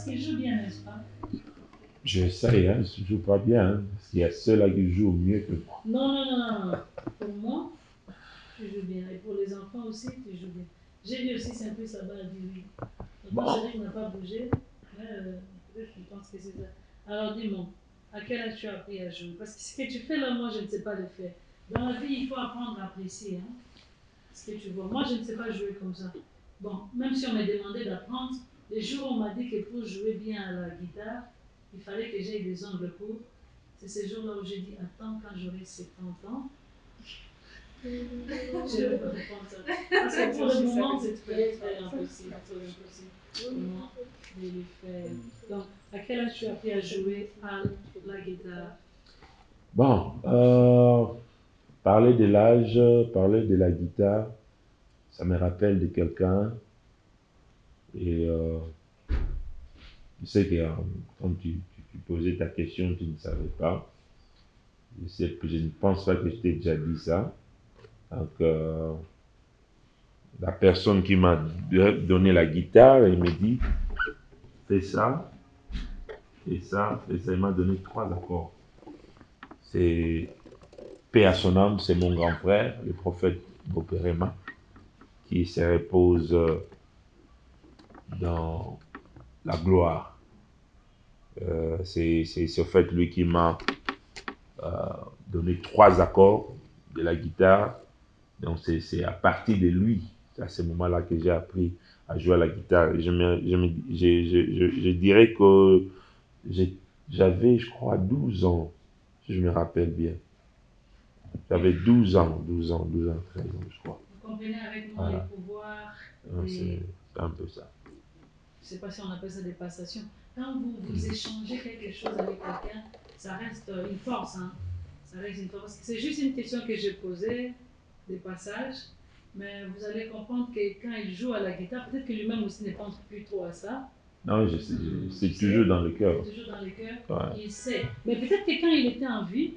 Parce qu'il joue bien, n'est-ce pas? J'essaye, hein, je ne joue pas bien, hein, parce qu'il y a ceux-là qui jouent mieux que moi. Non, non, non, non, non. Pour moi, tu joues bien. Et pour les enfants aussi, tu joues bien. J'ai vu aussi Saint-Prix Sabat a dit oui. Tonton Bon, Cédric n'a pas bougé, mais peut-être qu'il pense que c'est ça. Alors dis-moi, à quel âge tu as appris à jouer? Parce que ce que tu fais là, moi je ne sais pas le faire. Dans la vie, il faut apprendre à apprécier hein, ce que tu vois. Moi je ne sais pas jouer comme ça. Bon, même si on m'a demandé d'apprendre, les jours où on m'a dit que pour jouer bien à la guitare, il fallait que j'aie des ongles courts. C'est ces jours-là où j'ai dit, attends, quand j'aurai 70 ans, je vais pas répondre ça. Parce que pour le moment, c'est très impossible. Très impossible pour moi de le faire. Donc, à quel âge tu as appris à jouer à la guitare? bon, parler de l'âge, parler de la guitare, ça me rappelle de quelqu'un. Et je sais que quand tu posais ta question, tu ne savais pas. Je ne pense pas que je t'ai déjà dit ça. Donc, la personne qui m'a donné la guitare, il me dit, fais ça, fais ça, fais ça. Il m'a donné 3 accords. C'est paix à son âme, c'est mon grand frère, le prophète Boperema, qui se repose dans la gloire. C'est en fait lui qui m'a donné 3 accords de la guitare. Donc c'est à partir de lui, à ce moment-là, que j'ai appris à jouer à la guitare. Je dirais que j'avais, je crois, 12 ans, si je me rappelle bien. J'avais 12 ans, 12 ans, 12 ans, 13 ans, je crois. Vous comprenez avec moi Voilà. les pouvoirs C'est un peu ça. je ne sais pas si on appelle ça des passations. Quand vous échangez quelque chose avec quelqu'un, ça reste une force. Hein. Ça reste une force. C'est juste une question que j'ai posée, des passages. Mais vous allez comprendre que quand il joue à la guitare, peut-être que lui-même aussi ne pense plus trop à ça. Non, c'est toujours dans le cœur. C'est toujours dans le cœur. Ouais. Il sait. Mais peut-être que quand il était en vie,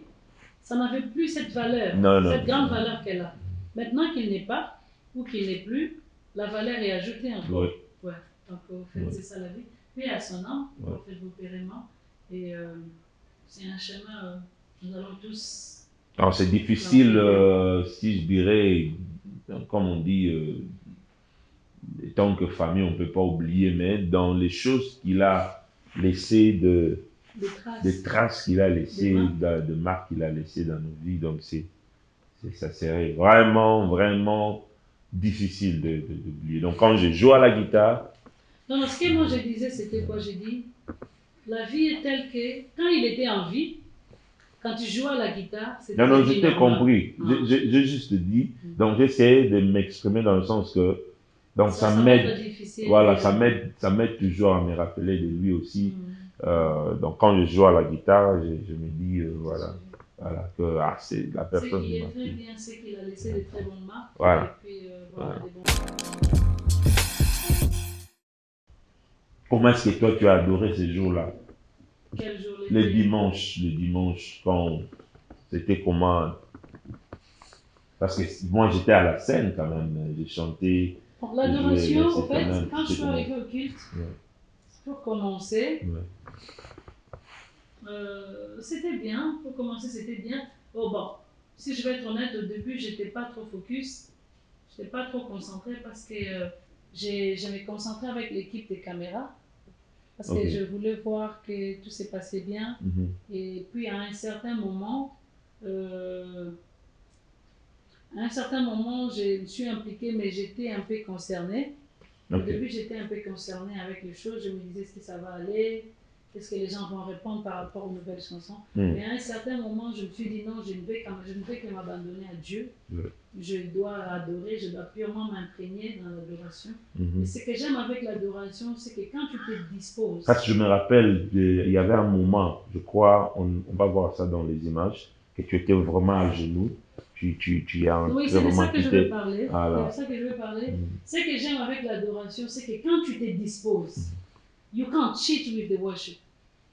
ça n'avait plus cette valeur, Non, cette grande non. valeur qu'elle a. Maintenant qu'il n'est pas, ou qu'il n'est plus, la valeur est ajoutée encore. Oui. Ouais. Donc, au fait, c'est ça la vie. Puis à son nom, au fait, vous pérément. Et c'est un chemin, nous allons tous. Alors, c'est difficile, si je dirais, comme on dit, tant que famille, on ne peut pas oublier, mais dans les choses qu'il a laissées, des traces qu'il a laissées, de marques qu'il a laissées dans nos vies, donc ça serait vraiment, vraiment difficile d'oublier. Donc, quand je joue à la guitare. Non, ce que moi je disais, c'était quoi? J'ai dit, la vie est telle que, quand il était en vie, quand tu jouais à la guitare, c'était. Non, je t'ai compris. J'ai juste dit, donc j'essaie de m'exprimer dans le sens que, donc ça m'aide, voilà, ça m'aide toujours à me rappeler de lui aussi. Donc quand je joue à la guitare, je me dis, voilà, que c'est la personne qui m'a fait. C'est qu'il est très bien, c'est qu'il a laissé de très bonnes marques. Voilà. Et puis, voilà, des bons. Comment est-ce que toi tu as adoré ces jours-là? Quel jour? Les dimanches, quand c'était comment? Parce que moi j'étais à la scène quand même, j'ai chanté. L'adoration, en fait, quand je suis arrivé au culte, pour commencer, c'était bien. Pour commencer, c'était bien. Oh bon, si je vais être honnête, au début, j'étais pas trop focus, j'étais pas trop concentrée parce que je me concentrais avec l'équipe des caméras. Parce que je voulais voir que tout s'est passé bien. Et puis à un certain moment, je me suis impliquée, mais j'étais un peu concernée. Au début, j'étais un peu concernée avec les choses. Je me disais, est-ce que ça va aller? Est-ce que les gens vont répondre par rapport aux nouvelles chansons? Mais à un certain moment, je me suis dit, non, je ne vais que m'abandonner à Dieu. Je dois adorer, je dois purement m'imprégner dans l'adoration. Et ce que j'aime avec l'adoration, c'est que quand tu te disposes. Parce que je me rappelle, il y avait un moment, je crois, on va voir ça dans les images, que tu étais vraiment à genoux. Tu as oui, c'est de ça que je veux parler. C'est de ça que je veux parler. Ce que j'aime avec l'adoration, c'est que quand tu te disposes, you can't cheat with the worship.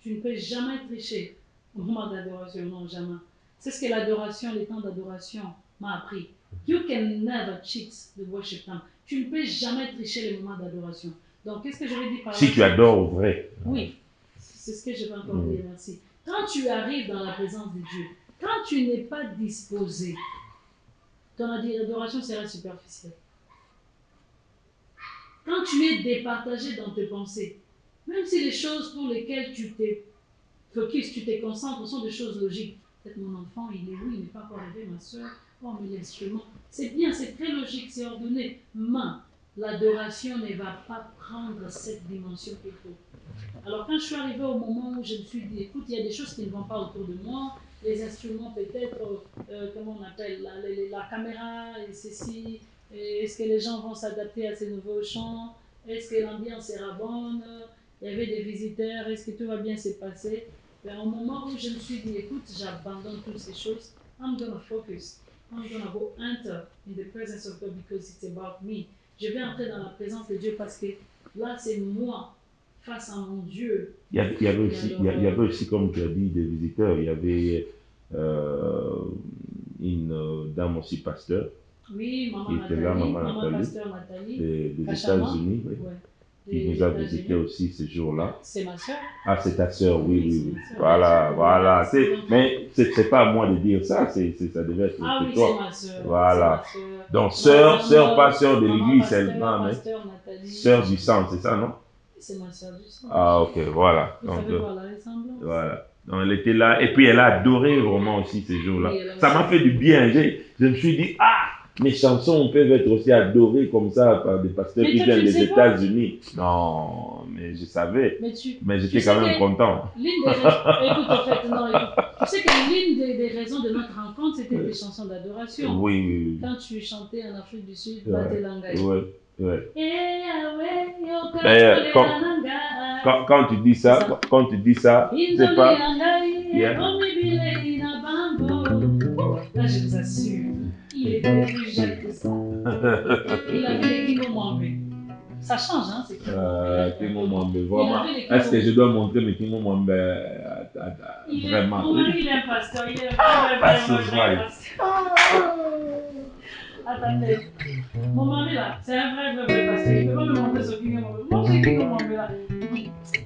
Tu ne peux jamais tricher au moment d'adoration, non, jamais. C'est ce que l'adoration, les temps d'adoration m'a appris. You can never cheat the worship time. Tu ne peux jamais tricher les moments d'adoration. Donc, qu'est-ce que je veux dire par là? Si tu adores vrai. Oui, c'est ce que je vais encore dire, merci. Quand tu arrives dans la présence de Dieu, quand tu n'es pas disposé, ton adoration sera superficielle. Quand tu es départagé dans tes pensées, même si les choses pour lesquelles tu t'es focus, tu te concentres sont des choses logiques. Peut-être mon enfant, il n'est pas encore arrivé, ma soeur, oh mais l'instrument. C'est bien, c'est très logique, c'est ordonné. Mais l'adoration ne va pas prendre cette dimension qu'il faut. Alors quand je suis arrivée au moment où je me suis dit, écoute, il y a des choses qui ne vont pas autour de moi, les instruments peut-être, comment on appelle, la caméra et ceci, est-ce que les gens vont s'adapter à ces nouveaux chants, est-ce que l'ambiance sera bonne, il y avait des visiteurs, est-ce que tout va bien se passer. Ben, au moment où je me suis dit, écoute, j'abandonne toutes ces choses, I'm going to focus, I'm going to go enter in the presence of God because it's about me. Je vais entrer dans la présence de Dieu parce que là, c'est moi face à mon Dieu. Il y avait aussi, comme tu as dit, des visiteurs. Il y avait une dame aussi pasteur. Oui, qui était là, maman pasteur Nathalie. Des États-Unis. Oui. Ouais. Qui nous a visité aussi ce jour-là. C'est ma soeur. Ah, c'est ta soeur, oui. Voilà. Mais c'est pas à moi de dire ça, ça devait être toi. Oui, c'est ma soeur. Voilà. Donc, sœur, pas sœur de l'église, mais sœur du sang, c'est ça, non? C'est ma soeur du sang. Ah, ok, voilà. Vous savez voir la ressemblance. Voilà. Donc, elle était là, et puis elle a adoré vraiment aussi ces jours-là. Oui, ça m'a fait du bien. Je me suis dit, mes chansons peuvent être aussi adorées comme ça par des pasteurs qui viennent des États-Unis. Non, mais je savais. Mais j'étais quand même content. Écoute, en fait, tu sais que l'une des raisons de notre rencontre, c'était des chansons d'adoration. Oui. Quand tu chantais en Afrique du Sud, Batelangaï. Oui. Quand tu dis ça, c'est pas... Là, je vous assure, il était plus jeune que ça. Il avait les Kingo Mwambe. Ça change, hein, c'est Kingo Mwambe, vraiment. Est-ce que je dois montrer mes Kingo Mwambe vraiment? Il est un pasteur, il est un pasteur. Attendez, mon mari là, c'est un vrai pasteur. Il ne peut pas me montrer ce Kingo Mwambe. Moi, j'ai Kingo Mwambe là.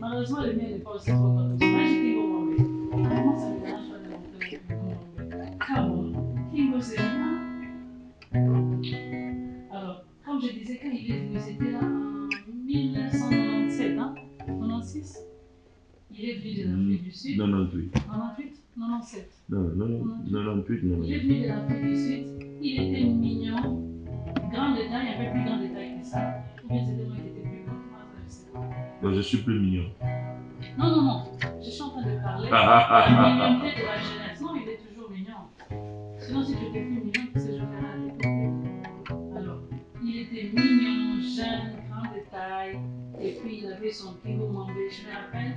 Malheureusement, le mien n'est pas aussi fort que toi. Moi, j'ai Kingo Mwambe. Comment ça me dérange pas de montrer Kingo Mwambe? Come on, Kingo, c'est bien. Alors, comme je disais, quand il est venu, c'était là en 1997, hein? 96. Il est venu de l'Afrique du Sud. 98. 98? 97. Non, 98. Il est venu de l'Afrique du Sud. Il était mignon. Grand détail, un peu plus grand détail que ça. Ou bien c'était moi qui étais plus grand. Je sais pas. Donc je suis plus mignon. Non. Je suis en train de parler. La mignonneté de la jeunesse. Non, il est toujours mignon. Sinon, si tu étais plus mignon, tu sais, je ferais un découpé. Alors, il était mignon, jeune, grand détail. Et puis, il avait son Kingo Mwambe. Je me rappelle,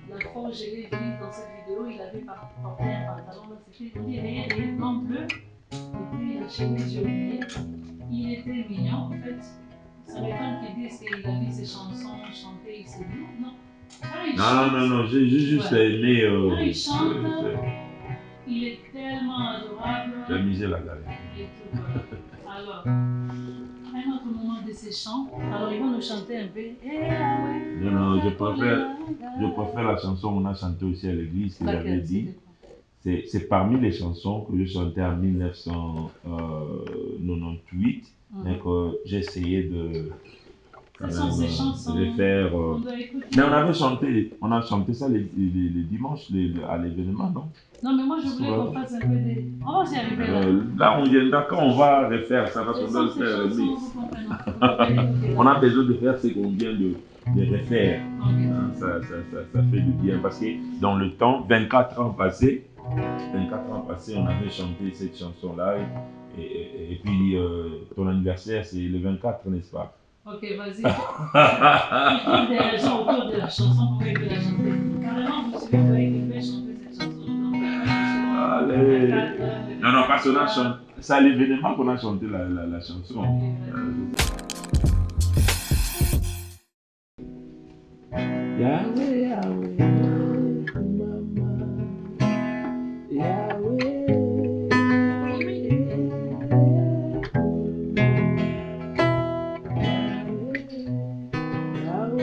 la fois où je l'ai vu dans cette vidéo, il avait porté un pantalon. C'était, on dirait, un blanc bleu. Et puis, la chemise jaune. Il était mignon, en fait. Ça m'étonne qu'ils disent qu'il a vu ses chansons chanter ici. Non. J'ai juste aimé. Quand il chante, il est tellement adorable. J'amusais la galerie. Et tout, voilà. Alors, un autre moment de ces chants. Alors, ils vont nous chanter un peu. Non, je préfère la chanson qu'on a chantée aussi à l'église, que j'avais dit. C'est parmi les chansons que je chantais en 1998, mais que j'ai essayé de faire. Mais on a chanté ça les dimanches à l'événement, non? Non, mais moi je voulais qu'on fasse un peu des. On va s'y arriver là. Là, quand on va refaire ça, parce qu'on doit le faire. On a besoin de faire ce qu'on vient de refaire. Ça fait du bien parce que dans le temps, 24 ans passés, on avait chanté cette chanson-là. Et puis, ton anniversaire, c'est le 24, n'est-ce pas? Ok, vas-y. Il trouve des raisons autour de la chanson pour qu'il la chanter. Carrément, vous savez, vous pouvez chanter cette chanson. Allez. Non, parce qu'on a chanté. C'est à l'événement qu'on a chanté la chanson. Yahweh, Mama. Yahweh. Yahweh.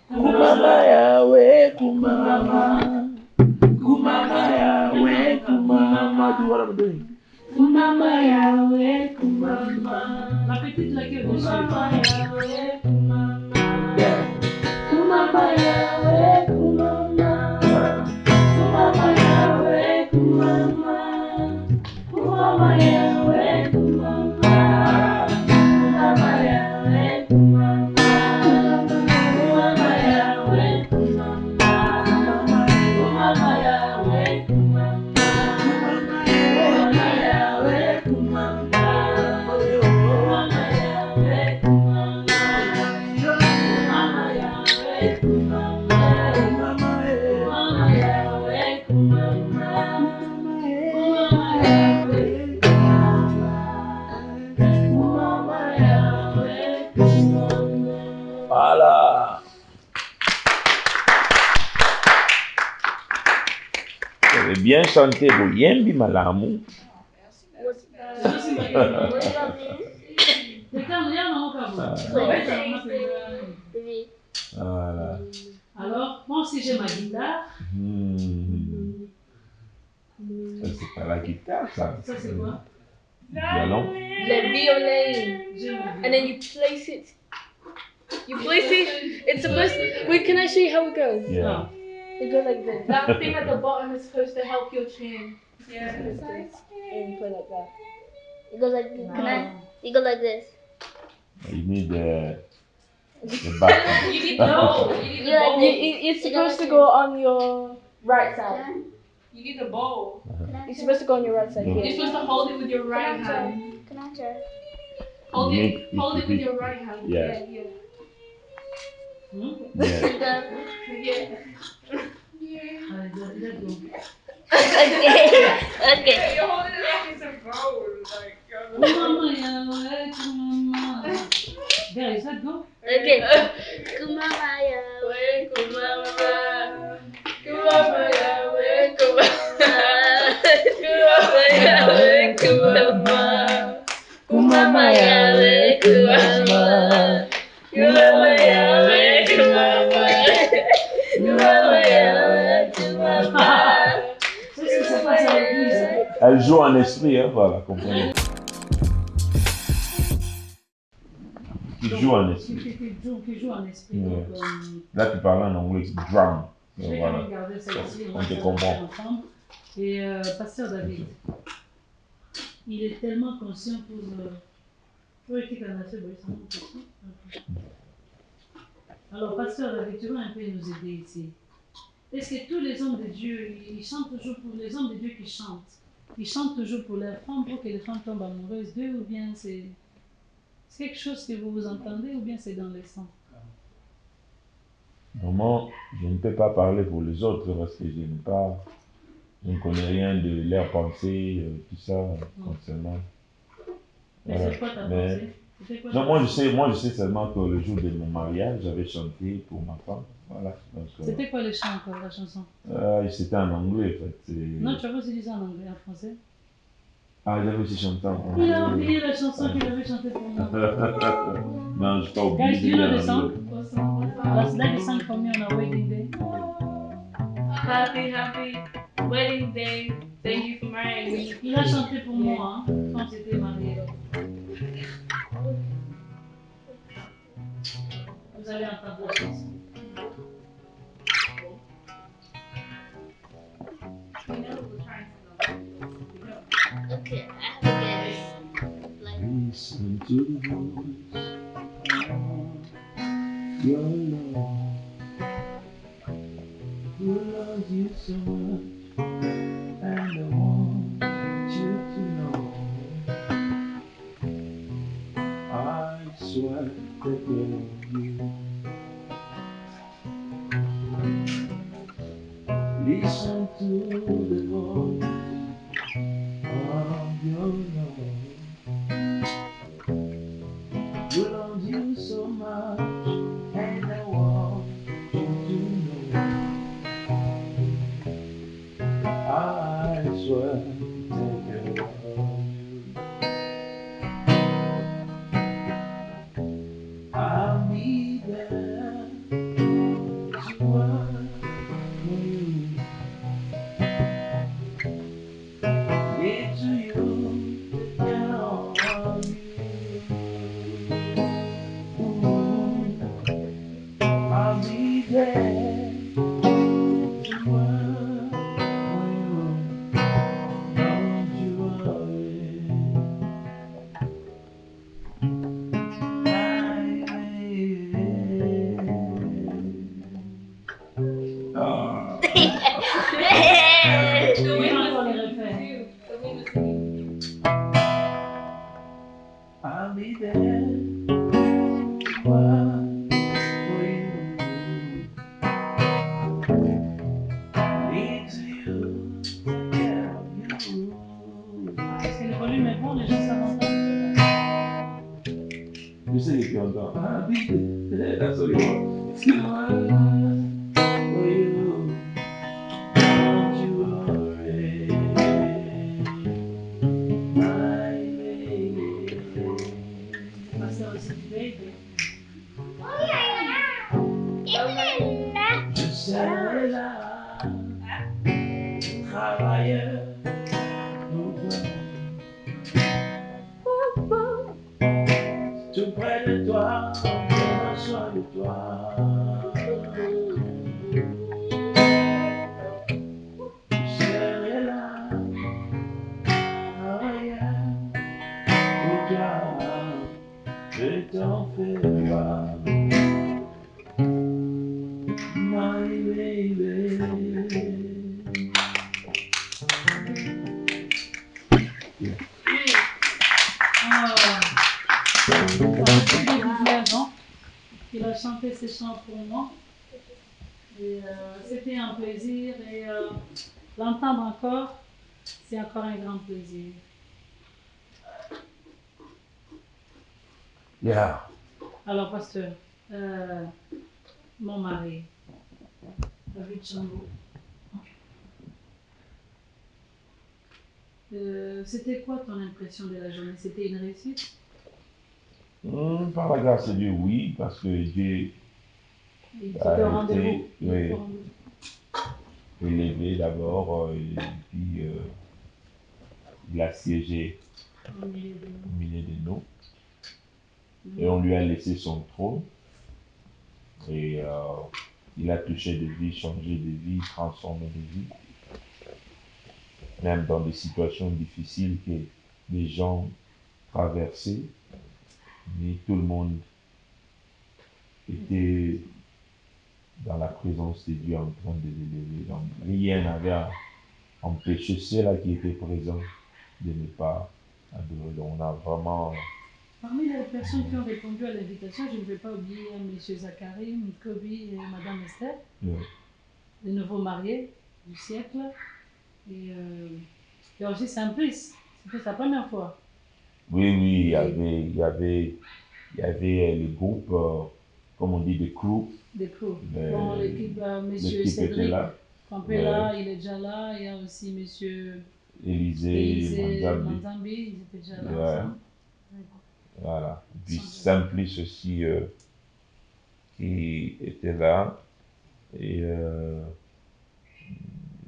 Kumama Yahweh, kumama. Kumama Yahweh, kumama. Do what I'm doing. Kumama Yahweh, kumama. La petite laquelle Kumama Yahweh, kumama. Kumama Yahweh, kumama. Kumama Yahweh, kumama. Kumama Yahweh, kumama. Kumama Yahweh, kumama. Kumama Yahweh, kumama. Kumama Yahweh, kumama. Kumama Yahweh, kumama. Kumama Yahweh, kumama. Kumama Yahweh, kumama. Kumama Yahweh, kumama. Kumama Yahweh, Voilà. Vous avez bien chanté, vous yembi malamu. Voilà. Alors, moi aussi j'ai ma guitare. Ça, c'est pas la guitare, ça. Ça c'est quoi? Violon. The violin. And then you place it. You place it. It's supposed to, wait, can I show you how it goes? Yeah. It goes like this. That thing at the bottom is supposed to help your chin. Yeah. And you play like that. It goes like this. Can I? You go like this. You need the back. You need bowl. It's supposed to go on your right side. You need the bowl. It's supposed to go on your right side. No. Here. You're supposed to hold it with your right hand. Can I try? Hold You it. need- Hold it you with need- your right hand. Yeah. Yeah. Yeah. Yeah. Okay. You're holding it like it's a bowl. Like. Kumama Yahweh, kumama. Guys, let go. Okay. Kumama Yahweh, kumama. Kumama Yahweh, kumama. Yahweh, kumama. Kumama Yahweh, kumama. Kumama Yahweh, kumama. Kumama Yahweh, kumama. C'est ce qui se passe à l'église. Hein? Elle joue en esprit, hein, voilà, comprenez. Qui joue en esprit. Qui joue en esprit. Ouais. Donc, Là, tu parles en anglais, c'est drum. je Donc, vais quand voilà. même garder ça ici. On va te faire comprend. ensemble. Et Pasteur David, il est tellement conscient pour écrire un assez beau son. Alors, Pasteur David, tu vas un peu nous aider ici. Est-ce que tous les hommes de Dieu, ils chantent toujours pour les hommes de Dieu qui chantent? Ils chantent toujours pour leurs femmes, pour que les femmes tombent amoureuses d'eux, ou bien c'est C'est quelque chose que vous entendez ou bien c'est dans les sons? Vraiment, je ne peux pas parler pour les autres parce que je ne connais rien de leurs pensées, tout ça concernant. Mais Voilà. c'est quoi ta Mais- pensée? C'était quoi Non, ta moi pensée? je sais seulement que le jour de mon mariage, j'avais chanté pour ma femme. Voilà. Donc, C'était quoi les chants encore, la chanson? c'était en anglais en fait. Non, tu avais aussi dit ça en anglais, en français. Ah, j'avais aussi chanté en Il a anglais. oublié la chanson qu'il avait chantée pour moi. Non, je n'ai pas Guys, oublié. do you know the en song? anglais. That's that is song for me on our wedding day. Happy, happy wedding day. Thank you for marrying me. Il a chanté pour moi hein, quand j'étais mariée. Vous allez entendre la chanson. We know we're trying to go. We know. Okay, I have a guess. Like, Listen to the voice of your Lord, who loves you so much, and I want you to know. I swear to give you. Listen to the voice of your Lord, who loves you so much, and I want you to know. I swear to take care of you. I'll be there to work for you. Need to you to count on you. I'll be there to work for you. Don't you worry. Ah. The Oui, wind encore was les singing refrains. too. The wind was singing. I'll be there to work for you. Need to you, take care of you. Est-ce que le volume est bon, les gens savent entendre? You say if you don't. I'll be there. That's all you want. Excuse-moi. For you. Don't you worry. My baby. Pasteur aussi, baby. Je serai là. Travailleur. Tout près de toi, prends soin de toi. Je serai là, travailleur pour toi. Je t'en fais pas, my baby. Ça fait plus de 19 ans qu'il a chanté ces chants pour moi. Et c'était un plaisir et l'entendre encore, c'est encore un grand plaisir. Yeah. Alors, pasteur, mon mari, David Chambaud, c'était quoi ton impression de la journée? C'était une réussite? Par la grâce de Dieu, oui, parce que Dieu Il était au rendez-vous. Il était oui, au rendez-vous. élevé d'abord, et puis il a siégé Au milieu de nous. au milieu de nous, et on lui a laissé son trône, et il a touché de vie, changé de vie, transformé de vie, même dans des situations difficiles que les gens traversaient, mais tout le monde était dans la présence de Dieu en train de l'élever. Donc rien n'avait empêché ceux-là qui étaient présents de ne pas adorer. Donc on a vraiment Parmi les personnes qui ont répondu à l'invitation, je ne vais pas oublier M. Zachary, Mikobi et Mme Esther, les nouveaux mariés du siècle. Et il y a aussi Simplice, c'était sa première fois. Oui, il y avait les groupes, comme on dit, des crews. Des crews. Bon, l'équipe, M. Cédric Campella, il est déjà là. Il y a aussi M. Élisée Manzambi, ils étaient déjà là ensemble. Voilà. Puis Simplice aussi qui était là. Et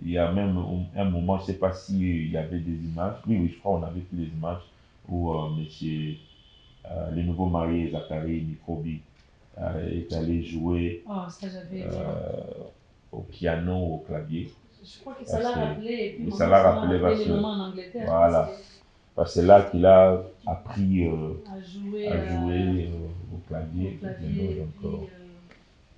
il y a même un moment, je ne sais pas s'il y avait des images. Oui, je crois qu'on avait fait des images où les nouveaux mariés, Zachary Mikobi, est allé jouer au piano, au clavier. Je crois que ça l'a rappelé. Et puis ça l'a rappelé parce que, en Angleterre. Voilà. Parce que c'est là qu'il a appris à jouer au clavier.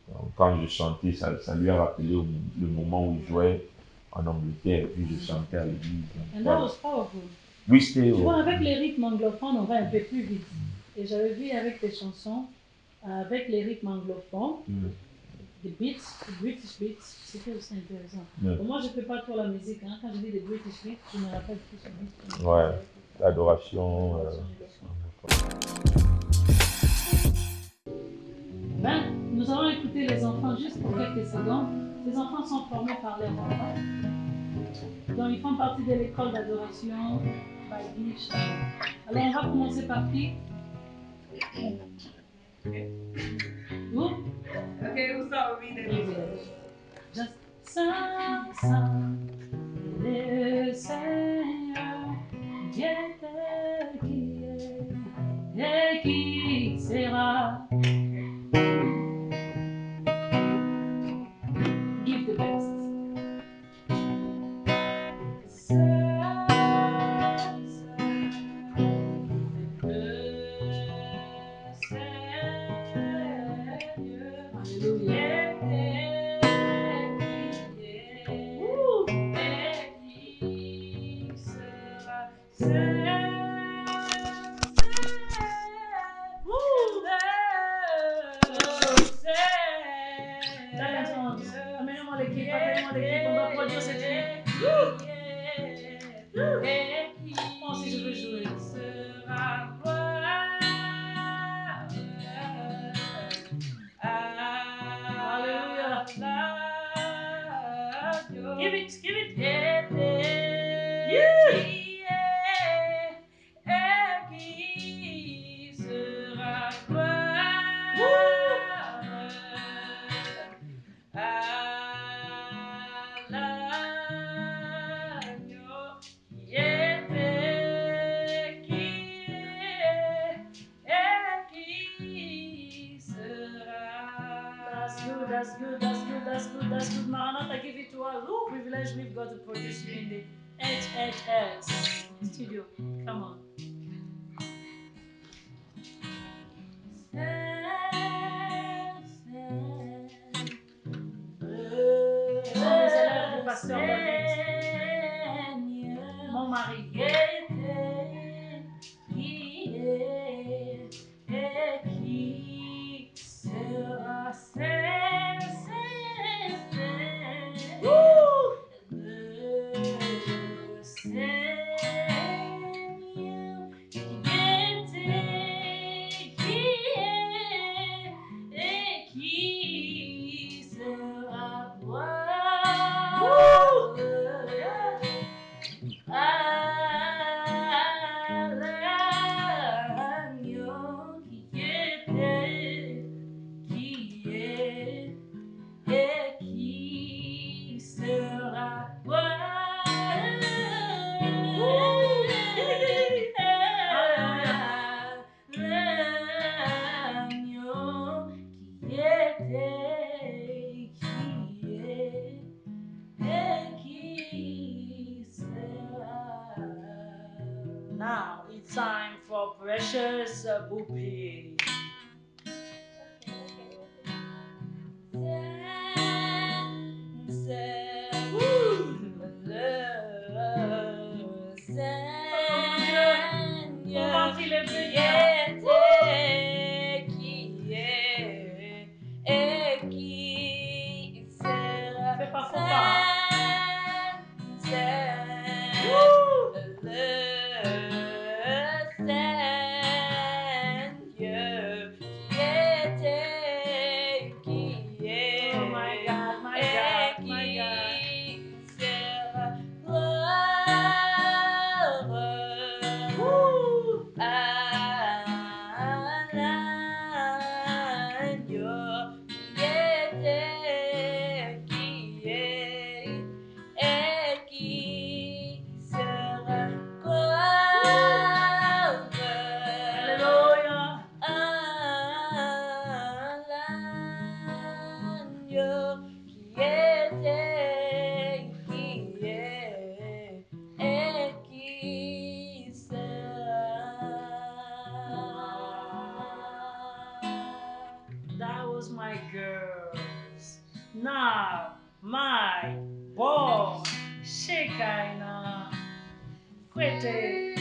Donc, quand je chantais, ça lui a rappelé le moment où il jouait en Angleterre, et puis je chantais à l'église. And that was powerful. Oui, c'était... Tu vois, avec les rythmes anglophones, on va un peu plus vite. Et j'avais vu avec tes chansons, avec les rythmes anglophones, des beats, des British beats, c'était aussi intéressant. Bon, moi, je ne fais pas trop la musique. Hein. Quand je dis des British beats, je me rappelle plus ce beat. Ouais, l'adoration. Ben, nous allons écouter les enfants juste pour quelques secondes. Les enfants sont formés par leurs parents. Donc, ils font partie de l'école d'adoration by Guy Chalon. Alors, on va commencer par qui? Vous? Ok, we'll start with me then. Just le Seigneur, Dieu qui est et qui sera. Give the best. Amenez-moi l'équipe, on va produire cette fille. Oh, si je veux jouer. Alléluia. Give it. That's good. Maranatha, give it to us. Oh, privilege we've got to produce you in the HHS studio. Come on. Les élèves du pasteur David. Mon mari. Now it's time for Precious Boopy. Il est Now, my boy, Shekaina, Kwete,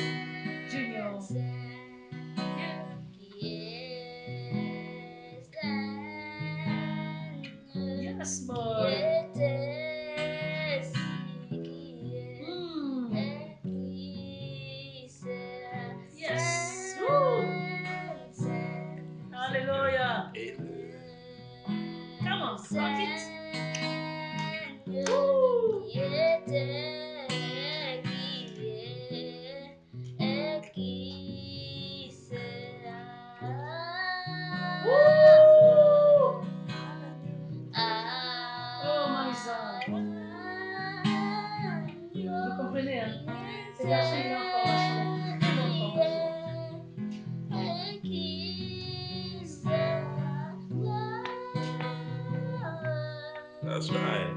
Junior. Yes, boy. Yes. Woo. Hallelujah. Come on, rock it. Woo. Woo. Oh, my son. Vous comprenez, hein? Ce garçon, il est en formation, très bonne formation. That's right.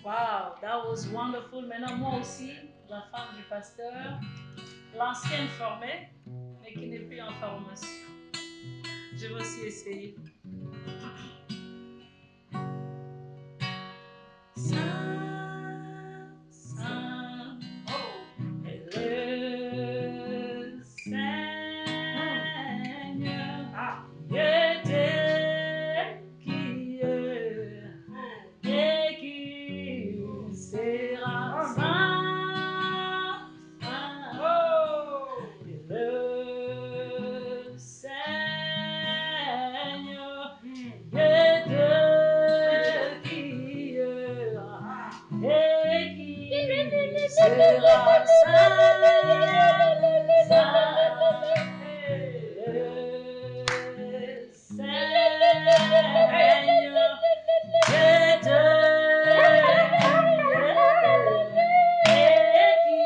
Wow, that was wonderful. Maintenant, moi aussi, la femme du pasteur, l'ancienne formée, mais qui n'est plus en formation. Je vais aussi essayer. Saint, Saint, oh, est le Seigneur. Ah, était qui est et qui sera saint, saint, oh, est le Seigneur. Et de qui sera saint, saint, le Seigneur. Et de qui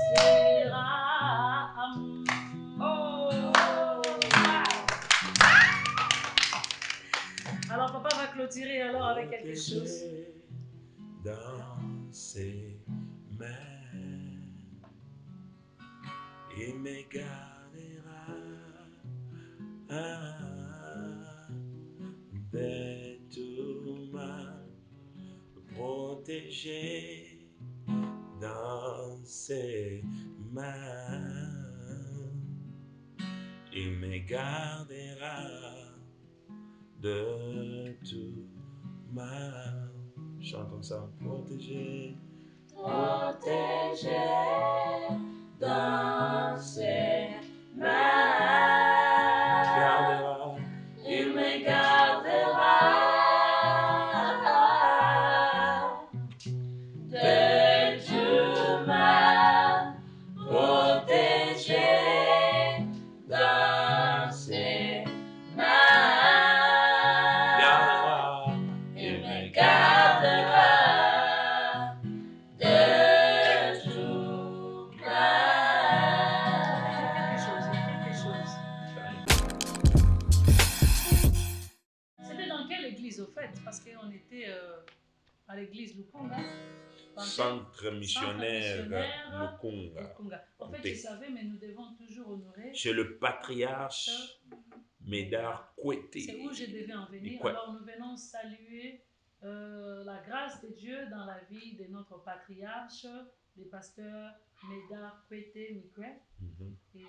sera. Alors papa va clôturer alors avec quelque chose. Dans ses mains, il me gardera de tout mal, protégé dans ses mains. Il me gardera de tout mal. Chantons ça. Protégé. Protégé dans ses mains. Gardera. Il me gardera de tout mal. Protégé dans ses mains. Gardera. Il me gardera de tout mal. Quelque chose. C'était dans quelle église au fait? Parce qu'on était à l'église Lukunga. Centre missionnaire Lukunga. En fait, je savais, mais nous devons toujours honorer. Chez le patriarche Médard Kwete. C'est où je devais en venir. Alors nous venons saluer la grâce de Dieu dans la vie de notre patriarche, le pasteur Médard Kwete Mikwe. Et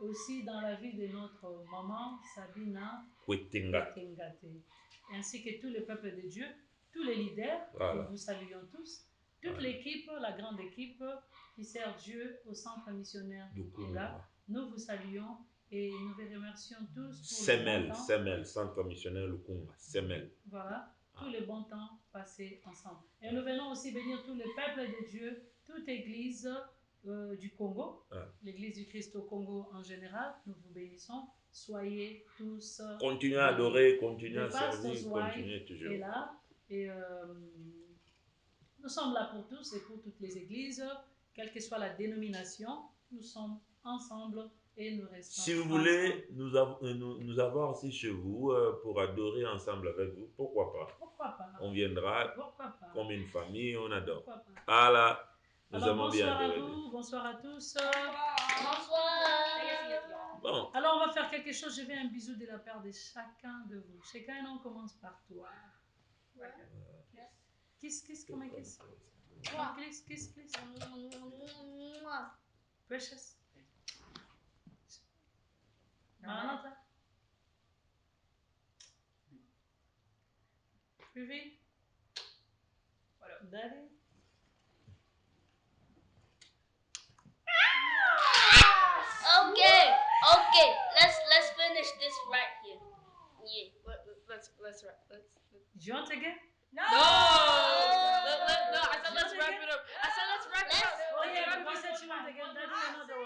aussi dans la vie de notre maman Sabina Kwetengate. Ainsi que tout le peuple de Dieu, tous les leaders, que nous saluons tous. Toute l'équipe, la grande équipe qui sert Dieu au centre missionnaire Lukunga, nous vous saluons et nous vous remercions tous pour le bon temps. Semel, centre missionnaire Lukunga, Semel. Voilà, tous les bons temps passés ensemble. Et nous venons aussi bénir tout le peuple de Dieu, toute église du Congo, l'église du Christ au Congo en général. Nous vous bénissons. Soyez tous. Continuez à adorer, continuez à servir, continuez toujours. Et là, et nous sommes là pour tous et pour toutes les églises, quelle que soit la dénomination, nous sommes ensemble et nous restons Si vous voulez nous avoir aussi chez vous pour adorer ensemble avec vous, pourquoi pas? Pourquoi pas? On viendra Pourquoi pas? comme une famille, on adore. Pourquoi pas? Ah là, nous Alors avons bien bonsoir à adoré. vous, bonsoir à tous. Bonsoir. Bon, Alors on va faire quelque chose, je vais un bisou de la part de chacun de vous. Chacun, on commence par toi. Kiss, comment kiss? Kiss. Precious. Maranatha. Vivi. Daddy. Okay. Let's finish this right here. Yeah. Let's. You want again? No. I said let's wrap it up. Oh yeah, Vivi said she want again. Daddy, another one.